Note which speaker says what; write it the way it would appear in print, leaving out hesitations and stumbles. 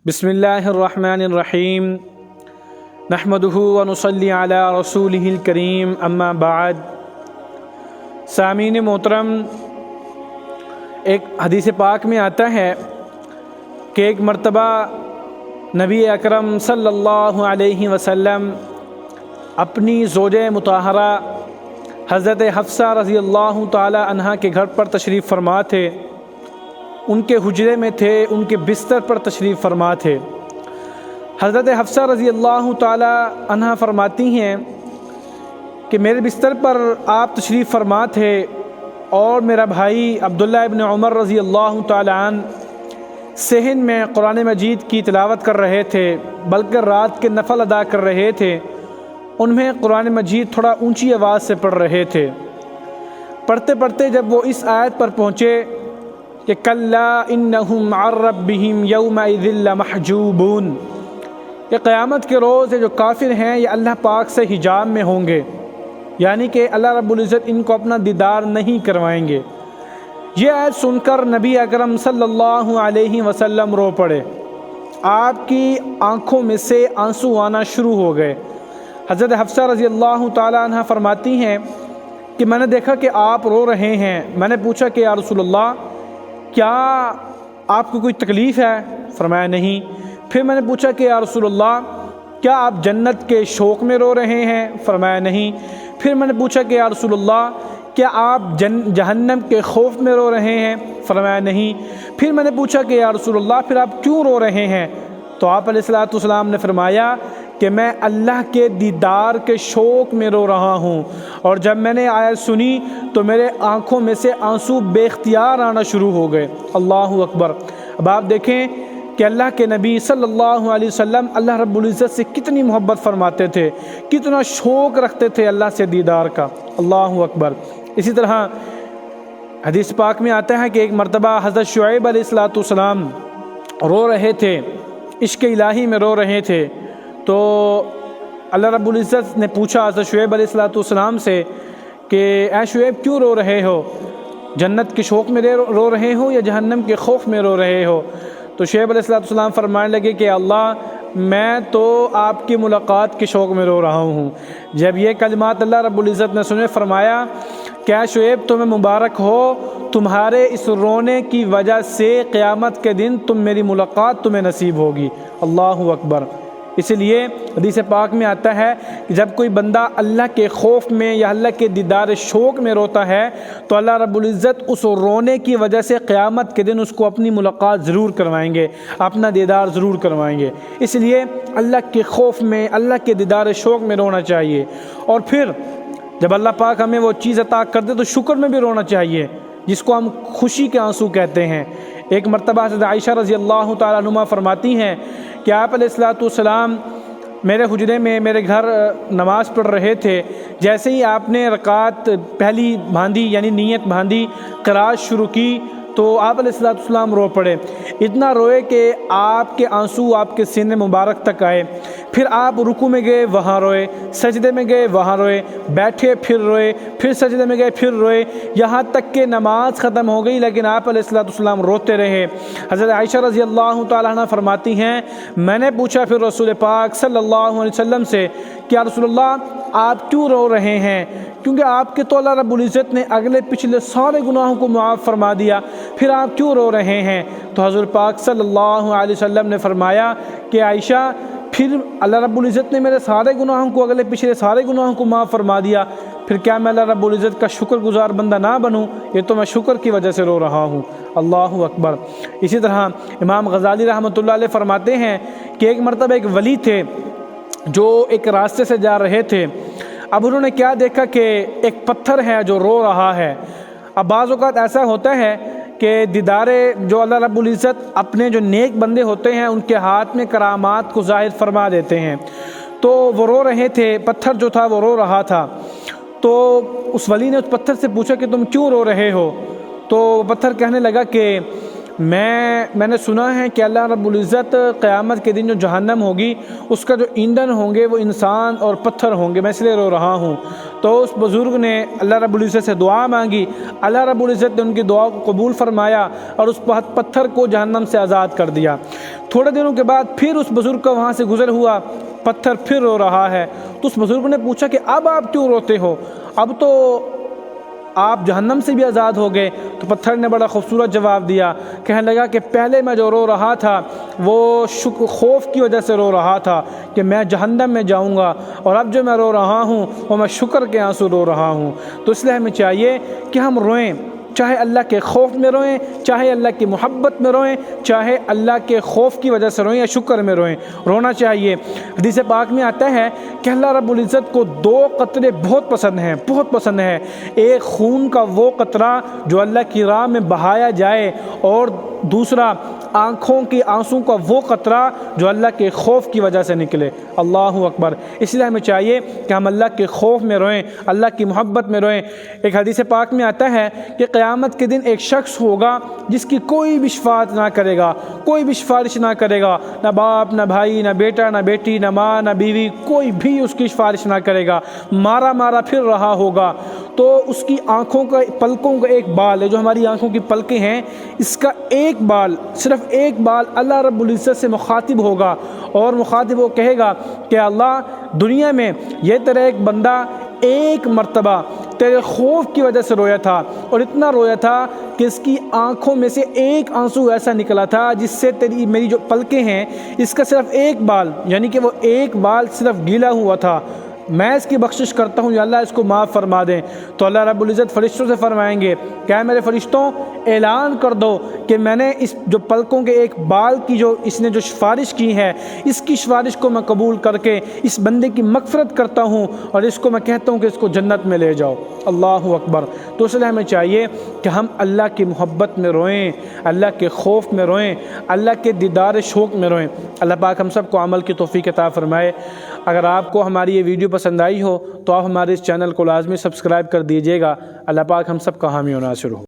Speaker 1: بسم اللہ الرحمن الرحیم نحمدہ ونصلی علی رسولہ الکریم اما بعد۔ سامعین محترم، ایک حدیث پاک میں آتا ہے کہ ایک مرتبہ نبی اکرم صلی اللہ علیہ وسلم اپنی زوجہ مطہرہ حضرت حفصہ رضی اللہ تعالی عنہا کے گھر پر تشریف فرما تھے، ان کے حجرے میں تھے، ان کے بستر پر تشریف فرما تھے۔ حضرت حفصہ رضی اللہ تعالی عنہا فرماتی ہیں کہ میرے بستر پر آپ تشریف فرما تھے اور میرا بھائی عبداللہ ابن عمر رضی اللہ تعالی عنہ صحن میں قرآن مجید کی تلاوت کر رہے تھے، بلکہ رات کے نفل ادا کر رہے تھے۔ ان میں قرآن مجید تھوڑا اونچی آواز سے پڑھ رہے تھے۔ پڑھتے پڑھتے جب وہ اس آیت پر پہنچے کہ کلا انہم عن ربہم یومئذ لمحجوبون، یہ قیامت کے روز جو کافر ہیں یہ اللہ پاک سے حجاب میں ہوں گے، یعنی کہ اللہ رب العزت ان کو اپنا دیدار نہیں کروائیں گے۔ یہ آیت سن کر نبی اکرم صلی اللہ علیہ وسلم رو پڑے، آپ کی آنکھوں میں سے آنسو آنا شروع ہو گئے۔ حضرت حفصہ رضی اللہ تعالی عنہ فرماتی ہیں کہ میں نے دیکھا کہ آپ رو رہے ہیں۔ میں نے پوچھا کہ یا رسول اللہ، کیا آپ کو کوئی تکلیف ہے؟ فرمایا نہیں۔ پھر میں نے پوچھا کہ یا رسول اللہ، کیا آپ جنت کے شوق میں رو رہے ہیں؟ فرمایا نہیں۔ پھر میں نے پوچھا کہ یا رسول اللہ، کیا آپ جہنم کے خوف میں رو رہے ہیں؟ فرمایا نہیں۔ پھر میں نے پوچھا کہ یا رسول اللہ، پھر آپ کیوں رو رہے ہیں؟ تو آپ علیہ الصلوۃ والسلام نے فرمایا کہ میں اللہ کے دیدار کے شوق میں رو رہا ہوں، اور جب میں نے آیت سنی تو میرے آنکھوں میں سے آنسو بے اختیار آنا شروع ہو گئے۔ اللہ اکبر۔ اب آپ دیکھیں کہ اللہ کے نبی صلی اللہ علیہ وسلم اللہ رب العزت سے کتنی محبت فرماتے تھے، کتنا شوق رکھتے تھے اللہ سے دیدار کا۔ اللہ اکبر۔ اسی طرح حدیث پاک میں آتا ہے کہ ایک مرتبہ حضرت شعیب علیہ الصلوۃ والسلام رو رہے تھے، عشق الہی میں رو رہے تھے، تو اللہ رب العزت نے پوچھا حضرت شعیب علیہ الصلوۃ والسلام سے کہ اے شعیب کیوں رو رہے ہو؟ جنت کے شوق میں رو رہے ہو یا جہنم کے خوف میں رو رہے ہو؟ تو شعیب علیہ الصلوۃ والسلام فرمانے لگے کہ اللہ، میں تو آپ کی ملاقات کے شوق میں رو رہا ہوں۔ جب یہ کلمات اللہ رب العزت نے سنے، فرمایا کہ اے شعیب تمہیں مبارک ہو، تمہارے اس رونے کی وجہ سے قیامت کے دن میری ملاقات تمہیں نصیب ہوگی۔ اللہ اکبر۔ اسی لیے حدیث پاک میں آتا ہے کہ جب کوئی بندہ اللہ کے خوف میں یا اللہ کے دیدار شوق میں روتا ہے تو اللہ رب العزت اس رونے کی وجہ سے قیامت کے دن اس کو اپنی ملاقات ضرور کروائیں گے، اپنا دیدار ضرور کروائیں گے۔ اس لیے اللہ کے خوف میں، اللہ کے دیدار شوق میں رونا چاہیے، اور پھر جب اللہ پاک ہمیں وہ چیز عطا کر دے تو شکر میں بھی رونا چاہیے، جس کو ہم خوشی کے آنسو کہتے ہیں۔ ایک مرتبہ حضرت عائشہ رضی اللہ تعالی عنہا فرماتی ہیں کہ آپ علیہ الصلوۃ والسلام میرے حجرے میں میرے گھر نماز پڑھ رہے تھے، جیسے ہی آپ نے رکعت پہلی باندھی یعنی نیت باندھی، قرات شروع کی، تو آپ علیہ الصلوۃ والسلام رو پڑے۔ اتنا روئے کہ آپ کے آنسو آپ کے سینے مبارک تک آئے۔ پھر آپ رکوع میں گئے، وہاں روئے، سجدے میں گئے، وہاں روئے، بیٹھے پھر روئے، پھر سجدے میں گئے، پھر روئے، یہاں تک کہ نماز ختم ہو گئی لیکن آپ علیہ الصلوۃ والسلام روتے رہے۔ حضرت عائشہ رضی اللہ تعالیٰ عنہ فرماتی ہیں میں نے پوچھا پھر رسول پاک صلی اللہ علیہ وسلم سے کہ یا رسول اللہ آپ کیوں رو رہے ہیں؟ کیونکہ آپ کے تو اللہ رب العزت نے اگلے پچھلے سارے گناہوں کو معاف فرما دیا، پھر آپ کیوں رو رہے ہیں؟ تو حضور پاک صلی اللہ علیہ وسلم نے فرمایا کہ عائشہ، پھر اللہ رب العزت نے میرے سارے گناہوں کو، اگلے پچھلے سارے گناہوں کو معاف فرما دیا، پھر کیا میں اللہ رب العزت کا شکر گزار بندہ نہ بنوں؟ یہ تو میں شکر کی وجہ سے رو رہا ہوں۔ اللہ اکبر۔ اسی طرح امام غزالی رحمۃ اللہ علیہ فرماتے ہیں کہ ایک مرتبہ ایک ولی تھے جو ایک راستے سے جا رہے تھے۔ اب انہوں نے کیا دیکھا کہ ایک پتھر ہے جو رو رہا ہے۔ اب بعض اوقات ایسا ہوتا ہے کہ دیدارے جو اللہ رب العزت اپنے جو نیک بندے ہوتے ہیں ان کے ہاتھ میں کرامات کو ظاہر فرما دیتے ہیں، تو وہ رو رہے تھے، پتھر جو تھا وہ رو رہا تھا۔ تو اس ولی نے اس پتھر سے پوچھا کہ تم کیوں رو رہے ہو؟ تو پتھر کہنے لگا کہ میں نے سنا ہے کہ اللہ رب العزت قیامت کے دن جو جہنم ہوگی اس کا جو ایندھن ہوں گے وہ انسان اور پتھر ہوں گے، میں اس لیے رو رہا ہوں۔ تو اس بزرگ نے اللہ رب العزت سے دعا مانگی، اللہ رب العزت نے ان کی دعا کو قبول فرمایا اور اس پتھر کو جہنم سے آزاد کر دیا۔ تھوڑے دنوں کے بعد پھر اس بزرگ کا وہاں سے گزر ہوا، پتھر پھر رو رہا ہے۔ تو اس بزرگ نے پوچھا کہ اب آپ کیوں روتے ہو؟ اب تو آپ جہنم سے بھی آزاد ہو گئے۔ تو پتھر نے بڑا خوبصورت جواب دیا، کہنے لگا کہ پہلے میں جو رو رہا تھا وہ خوف کی وجہ سے رو رہا تھا کہ میں جہنم میں جاؤں گا، اور اب جو میں رو رہا ہوں وہ میں شکر کے آنسو رو رہا ہوں۔ تو اس لیے ہمیں چاہیے کہ ہم روئیں، چاہے اللہ کے خوف میں روئیں، چاہے اللہ کی محبت میں روئیں، چاہے اللہ کے خوف کی وجہ سے روئیں یا شکر میں روئیں، رونا چاہیے۔ حدیث پاک میں آتا ہے کہ اللہ رب العزت کو دو قطرے بہت پسند ہیں، بہت پسند ہیں۔ ایک خون کا وہ قطرہ جو اللہ کی راہ میں بہایا جائے، اور دوسرا آنکھوں کی آنسوں کا وہ قطرہ جو اللہ کے خوف کی وجہ سے نکلے۔ اللہ اکبر۔ اس لیے ہمیں چاہیے کہ ہم اللہ کے خوف میں روئیں، اللہ کی محبت میں روئیں۔ ایک حدیث پاک میں آتا ہے کہ قیامت کے دن ایک شخص ہوگا جس کی کوئی بھی شفاعت نہ کرے گا، کوئی بھی سفارش نہ کرے گا، نہ باپ، نہ بھائی، نہ بیٹا، نہ بیٹی، نہ ماں، نہ بیوی، کوئی بھی اس کی سفارش نہ کرے گا، مارا مارا پھر رہا ہوگا۔ تو اس کی آنکھوں کا، پلکوں کا ایک بال ہے، جو ہماری آنکھوں کی پلکیں ہیں، اس کا ایک بال، صرف ایک بال اللہ رب العزت سے مخاطب ہوگا، اور مخاطب وہ کہے گا کہ اللہ، دنیا میں یہ تیرا ایک بندہ ایک مرتبہ تیرے خوف کی وجہ سے رویا تھا، اور اتنا رویا تھا کہ اس کی آنکھوں میں سے ایک آنسو ایسا نکلا تھا جس سے میری جو پلکیں ہیں اس کا صرف ایک بال، یعنی کہ وہ ایک بال صرف گیلا ہوا تھا، میں اس کی بخشش کرتا ہوں یا اللہ اس کو معاف فرما دیں۔ تو اللہ رب العزت فرشتوں سے فرمائیں گے کہ اے میرے فرشتوں، اعلان کر دو کہ میں نے اس جو پلکوں کے ایک بال کی جو اس نے جو سفارش کی ہے، اس کی سفارش کو میں قبول کر کے اس بندے کی مغفرت کرتا ہوں، اور اس کو میں کہتا ہوں کہ اس کو جنت میں لے جاؤ۔ اللہ اکبر۔ تو اس لیے ہمیں چاہیے کہ ہم اللہ کی محبت میں روئیں، اللہ کے خوف میں روئیں، اللہ کے دیدار شوق میں روئیں۔ اللہ پاک ہم سب کو عمل کی توفیق عطا فرمائے۔ اگر آپ کو ہماری یہ ویڈیو پسند آئی ہو تو آپ ہمارے اس چینل کو لازمی سبسکرائب کر دیجیے گا۔ اللہ پاک ہم سب کا حامی و ناصر ہو۔